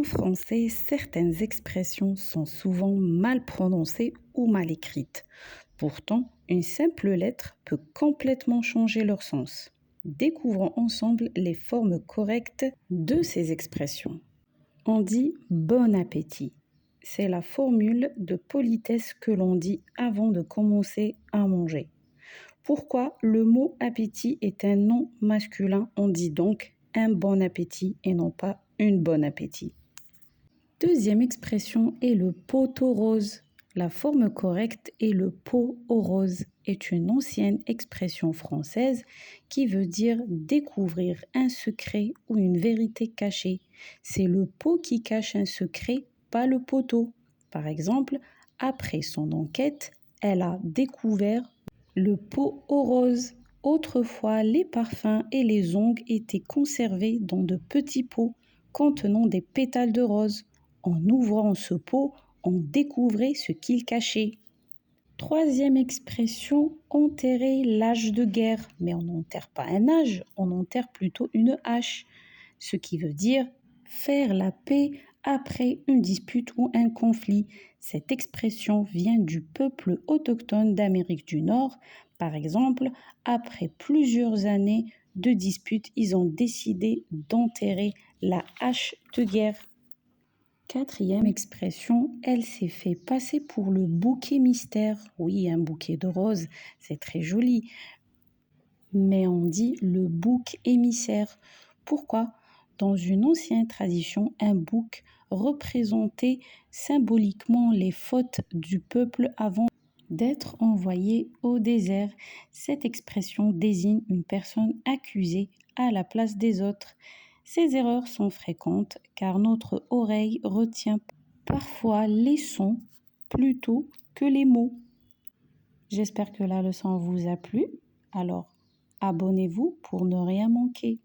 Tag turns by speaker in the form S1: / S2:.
S1: français, certaines expressions sont souvent mal prononcées ou mal écrites. Pourtant, une simple lettre peut complètement changer leur sens. Découvrons ensemble les formes correctes de ces expressions. On dit bon appétit. C'est la formule de politesse que l'on dit avant de commencer à manger. Pourquoi le mot appétit est un nom masculin, on dit donc un bon appétit et non pas une bonne appétit. Deuxième expression est le pot au rose. La forme correcte est le pot au rose est une ancienne expression française qui veut dire découvrir un secret ou une vérité cachée. C'est le pot qui cache un secret, pas le poteau. Par exemple, après son enquête, elle a découvert le pot au rose. Autrefois, les parfums et les ongles étaient conservés dans de petits pots contenant des pétales de rose. En ouvrant ce pot, on découvrait ce qu'il cachait. Troisième expression, enterrer l'âge de guerre. Mais on n'enterre pas un âge, on enterre plutôt une hache. Ce qui veut dire faire la paix après une dispute ou un conflit. Cette expression vient du peuple autochtone d'Amérique du Nord. Par exemple, après plusieurs années de disputes, ils ont décidé d'enterrer la hache de guerre. Quatrième expression, elle s'est fait passer pour le bouquet mystère. Oui, un bouquet de roses, c'est très joli. Mais on dit le bouc émissaire. Pourquoi ? Dans une ancienne tradition, un bouc représentait symboliquement les fautes du peuple avant d'être envoyé au désert. Cette expression désigne une personne accusée à la place des autres. Ces erreurs sont fréquentes car notre oreille retient parfois les sons plutôt que les mots. J'espère que la leçon vous a plu. Alors, abonnez-vous pour ne rien manquer.